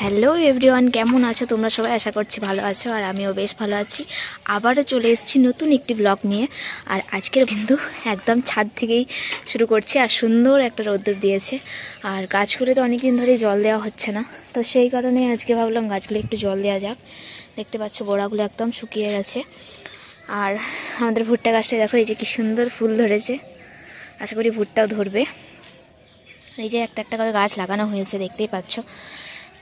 Hello everyone, কেমন আছো তোমরা সবাই? আশা করছি ভালো আছো, আর আমিও বেশ ভালো আছি। আবারও চলে এসেছি নতুন একটি ব্লগ নিয়ে। আর আজকের কিন্তু একদম ছাদ থেকেই শুরু করছি। আর সুন্দর একটা রোদ্দুর দিয়েছে, আর গাছগুলো তো অনেকদিন ধরেই জল দেওয়া হচ্ছে না, তো সেই কারণে আজকে ভাবলাম গাছগুলো একটু জল দেওয়া যাক। দেখতে পাচ্ছ গোড়াগুলো একদম শুকিয়ে গেছে। আর আমাদের ভুট্টা গাছটা দেখো, এই যে কি সুন্দর ফুল ধরেছে। আশা করি ভুট্টাও ধরবে। এই যে একটা একটা করে গাছ লাগানো হয়েছে, দেখতেই পাচ্ছ।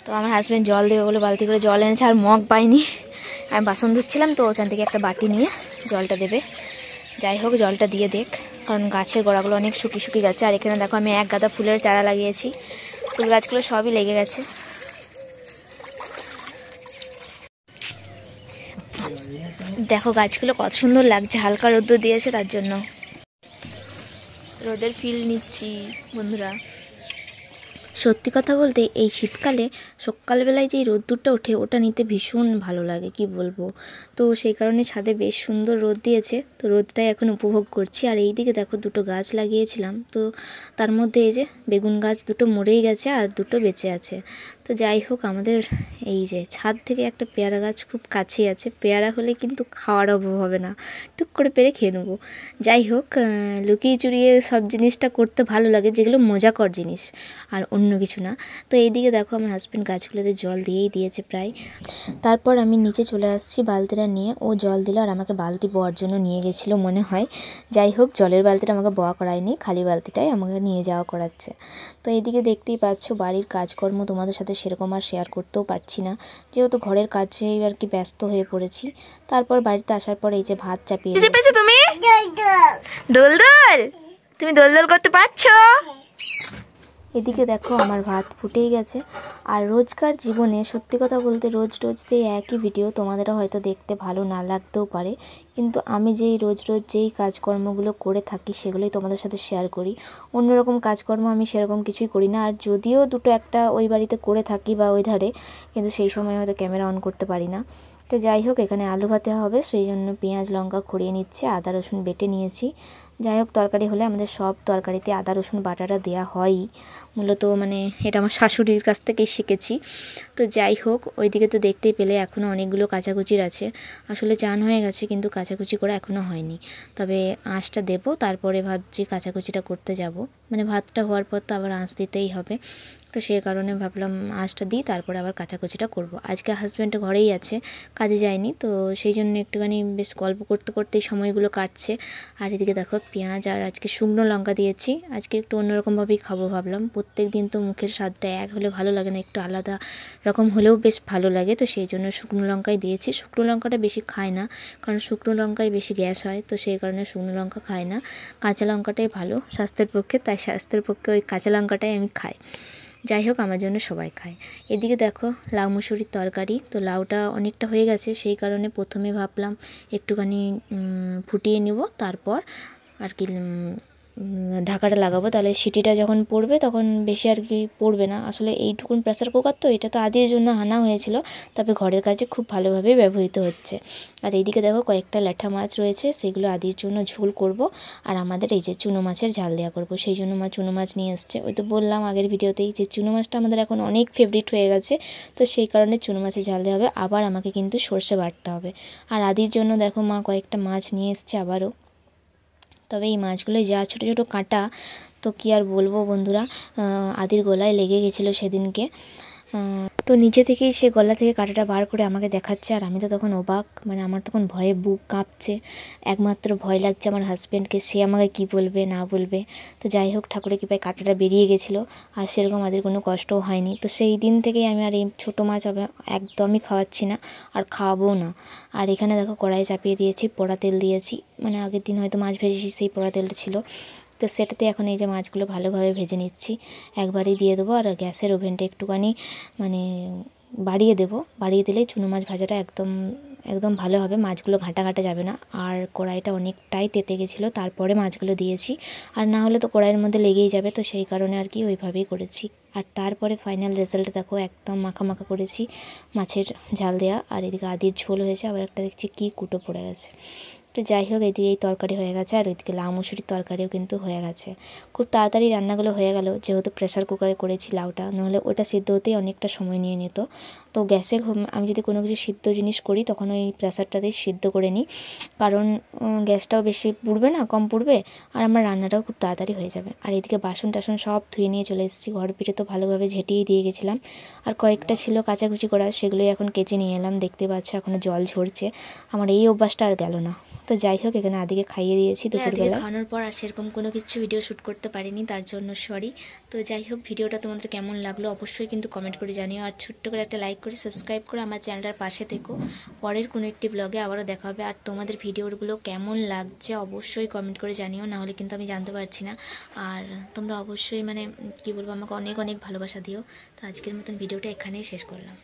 তো আমার হাজব্যান্ড জল দেবে বলে বালতি করে জল এনেছে, আর মগ পাইনি। আমি বাসন ধুচ্ছিলাম, তো ওখান থেকে একটা বাটি নিয়ে জলটা দেবে। যাই হোক, জলটা দিয়ে দেখ, কারণ গাছের গোড়াগুলো অনেক শুকিয়ে গেছে। আর এখানে দেখো আমি এক গাদা ফুলের চারা লাগিয়েছি। ফুল গাছগুলো সবই লেগে গেছে। দেখো গাছগুলো কত সুন্দর লাগছে, হালকা রোদ্দুর দিয়েছে, তার জন্য রোদের ফিল নিচ্ছি বন্ধুরা। সত্যি কথা বলতে এই শীতকালে সকালবেলায় যেই রোদ্দুরটা ওঠে, ওটা নিতে ভীষণ ভালো লাগে, কি বলবো। তো সেই কারণে ছাদে বেশ সুন্দর রোদ দিয়েছে, তো রোদটাই এখন উপভোগ করছি। আর এই দিকে দেখো দুটো গাছ লাগিয়েছিলাম, তো তার মধ্যে এই যে বেগুন গাছ দুটো মরেই গেছে আর দুটো বেঁচে আছে। তো যাই হোক, আমাদের এই যে ছাদ থেকে একটা পেয়ারা গাছ খুব কাছেই আছে। পেয়ারা হলে কিন্তু খাওয়ার অভাব হবে না, টুক করে পেরে খেয়ে নেবো। যাই হোক, লুকিয়ে চুরিয়ে সব জিনিসটা করতে ভালো লাগে, যেগুলো মজাকর জিনিস, আর অন্য কিছু না। তো এইদিকে দেখো আমার হাজব্যান্ড গাছগুলোতে জল দিয়েই দিয়েছে প্রায়। তারপর আমি নিচে চলে আসছি বালতিটা নিয়ে। ও জল দিল আর আমাকে বালতি বওয়ার জন্য নিয়ে গেছিলো মনে হয়। যাই হোক, জলের বালতিটা আমাকে বওয়া করায়নি, খালি বালতিটাই আমাকে নিয়ে যাওয়া করাচ্ছে। তো এইদিকে দেখতেই পাচ্ছ বাড়ির কাজকর্ম তোমাদের সাথে সেরকম আর শেয়ার করতেও পারছি না, যেহেতু ঘরের কাজেই আর কি ব্যস্ত হয়ে পড়েছি। তারপর বাড়িতে আসার পর এই যে ভাত চাপিয়ে তুমি দোল দোল তুমি দোল দোল করতে পারছো। এদিকে দেখো আমার ভাত ফুটেই গেছে। আর রোজকার জীবনে সত্যি কথা বলতে রোজ রোজ সেই একই ভিডিও তোমাদেরও হয়তো দেখতে ভালো না লাগতেও পারে, কিন্তু আমি যেই রোজ রোজ যেই কাজকর্মগুলো করে থাকি সেগুলোই তোমাদের সাথে শেয়ার করি। অন্যরকম কাজকর্ম আমি সেরকম কিছুই করি না। আর যদিও দুটো একটা ওই বাড়িতে করে থাকি বা ওই ধারে, কিন্তু সেই সময় হয়তো ক্যামেরা অন করতে পারি না। তো যাই হোক, এখানে আলু ভাতে হবে, সেই জন্য পেঁয়াজ লঙ্কা খড়িয়ে নিচ্ছে, আদা রসুন বেটে নিয়েছি। যাই হোক, তরকারি হলে আমাদের সব তরকারিতে আদা রসুন বাটাটা দেওয়া হয়ই মূলত, মানে এটা আমার শাশুড়ির কাছ থেকেই শিখেছি। তো যাই হোক, ওইদিকে তো দেখতেই পেলে এখনও অনেকগুলো কাচাকুচির আছে। আসলে চান হয়ে গেছে, কিন্তু কাচাকুচি করা এখনও হয়নি। তবে আঁচটা দেবো, তারপরে ভাবছি কাচাকুচিটা করতে যাব। মানে ভাতটা হওয়ার পর তো আবার আঁচ দিতেই হবে, তো সেই কারণে ভাবলাম আঁচটা দিই, তারপরে আবার কাচাকুচিটা করব। আজকে হাজব্যান্ড ঘরেই আছে, কাজে যায়নি, তো সেই জন্য একটুখানি বেশ গল্প করতে করতেই সময়গুলো কাটছে। আর এদিকে দেখো পেঁয়াজ আর আজকে শুকনো লঙ্কা দিয়েছি। আজকে একটু অন্যরকমভাবেই খাবো ভাবলাম। প্রত্যেক দিন তো মুখের স্বাদটা এক হলে ভালো লাগে না, একটু আলাদা রকম হলেও বেশ ভালো লাগে, তো সেই জন্য শুকনো লঙ্কাই দিয়েছি। শুকনো লঙ্কাটা বেশি খায় না, কারণ শুকনো লঙ্কায় বেশি গ্যাস হয়, তো সেই কারণে শুকনো লঙ্কা খায় না। কাঁচা লঙ্কাটাই ভালো স্বাস্থ্যের পক্ষে, তাই স্বাস্থ্যের পক্ষে ওই কাঁচা লঙ্কাটাই আমি খাই। যাই হোক, আমার জন্য সবাই খায়। এদিকে দেখো লাউ মুসুরির তরকারি, তো লাউটা অনেকটা হয়ে গেছে, সেই কারণে প্রথমে ভাবলাম একটুখানি ফুটিয়ে নিব, তারপর আর কি ঢাকাটা লাগাবো, তাহলে সিটিটা যখন পড়বে তখন বেশি আর কি পড়বে না। আসলে এইটুকুন প্রেসার কুকার তো, এটা তো আদির জন্য আনা হয়েছিল, তবে ঘরের কাজে খুব ভালোভাবে ব্যবহৃত হচ্ছে। আর এইদিকে দেখো কয়েকটা ল্যাঠা মাছ রয়েছে, সেগুলো আদির জন্য ঝোল করব। আর আমাদের এই যে চুনো মাছের ঝাল দেওয়া করব, সেই জন্য চুনো মাছ নিয়ে এসছে। ওই তো বললাম আগের ভিডিওতেই যে চুনো মাছটা আমাদের এখন অনেক ফেভারিট হয়ে গেছে, তো সেই কারণে চুনো মাছের ঝাল দেওয়া হবে। আবার আমাকে কিন্তু সর্ষে বাটতে হবে। আর আদির জন্য দেখো মা কয়েকটা মাছ নিয়ে এসছে আবারও। তবে এই মাছগুলো যা ছোটো ছোটো কাঁটা, তো কী আর বলবো বন্ধুরা, আদির গলায় লেগে গেছিলো সেদিনকে। তো নিচে থেকেই সে গলা থেকে কাঁটাটা বার করে আমাকে দেখাচ্ছে, আর আমি তো তখন অবাক, মানে আমার তখন ভয়ে বুক কাঁপছে। একমাত্র ভয় লাগছে আমার হাজব্যান্ডকে, সে আমাকে কী বলবে না বলবে। তো যাই হোক, ঠাকুরের কৃপায় কাঁটাটা বেরিয়ে গেছিলো, আর সেরকম আমাদের কোনো কষ্টও হয়নি। তো সেই দিন থেকেই আমি আর এই ছোটো মাছ একদমই খাওয়াচ্ছি না, আর খাওয়াবও না। আর এখানে দেখো কড়াই চাপিয়ে দিয়েছি, পোড়া তেল দিয়েছি, মানে আগের দিন হয়তো মাছ ভেজেছি, সেই পোড়া তেলটা ছিল। তো সেটাতে এখন এই যে মাছগুলো ভালোভাবে ভেজে নিচ্ছি, একবারই দিয়ে দেবো। আর গ্যাসের ওভেনটা একটুখানি মানে বাড়িয়ে দেবো, বাড়িয়ে দিলেই চুনো মাছ ভাজাটা একদম একদম ভালো হবে, মাছগুলো ঘাঁটা ঘাঁটা যাবে না। আর কড়াইটা অনেকটাই তেতে গেছিলো, তারপরে মাছগুলো দিয়েছি, আর না হলে তো কড়াইয়ের মধ্যে লেগেই যাবে, তো সেই কারণে আর কি ওইভাবেই করেছি। আর তারপরে ফাইনাল রেজাল্ট দেখো, একদম মাখা মাখা করেছি মাছের ঝাল দেওয়া। আর এদিকে আদির ঝোল হয়েছে, আবার একটা দেখছি কী কুটো পড়ে গেছে। তো যাই হোক, এদিকে এই তরকারি হয়ে গেছে আর ওইদিকে লাউ মুসুরির তরকারিও কিন্তু হয়ে গেছে। খুব তাড়াতাড়ি রান্নাগুলো হয়ে গেল, যেহেতু প্রেশার কুকারে করেছি লাউটা, নাহলে ওটা সিদ্ধ হতেই অনেকটা সময় নিয়ে নিত। তো গ্যাসে আমি যদি কোনো কিছু সিদ্ধ জিনিস করি তখন ওই প্রেশারটাতেই সিদ্ধ করে নিই, কারণ গ্যাসটাও বেশি পুড়বে না, কম পুড়বে, আর আমার রান্নাটাও খুব তাড়াতাড়ি হয়ে যাবে। আর এদিকে বাসন টাসন সব ধুয়ে নিয়ে চলে এসেছি। ঘর পিঠে তো ভালোভাবে ঝেঁটিয়ে দিয়ে গেছিলাম, আর কয়েকটা ছিল কাচাকুচি করা, সেগুলোই এখন কেচে নিয়ে এলাম। দেখতে পাচ্ছ এখনও জল ঝরছে। আমার এই অভ্যাসটা আর গেল না। তো যাই হোক, এখানে আদিকে খাইয়ে দিয়েছি দুপুরবেলা। খাওয়ানোর পর আর সেরকম কোনো কিছু ভিডিও শ্যুট করতে পারিনি, তার জন্য সরি। তো যাই হোক, ভিডিওটা তোমাদের কেমন লাগলো অবশ্যই কিন্তু কমেন্ট করে জানিও, আর ছোট্ট করে একটা লাইক করে সাবস্ক্রাইব করে আমার চ্যানেলটার পাশে থেকো। পরের কোনো একটি ব্লগে আবারও দেখা হবে। আর তোমাদের ভিডিওগুলো কেমন লাগছে অবশ্যই কমেন্ট করে জানিও, নাহলে কিন্তু আমি জানতে পারছি না। আর তোমরা অবশ্যই মানে কী বলবো, আমাকে অনেক অনেক ভালোবাসা দিও। তো আজকের মতন ভিডিওটা এখানেই শেষ করলাম।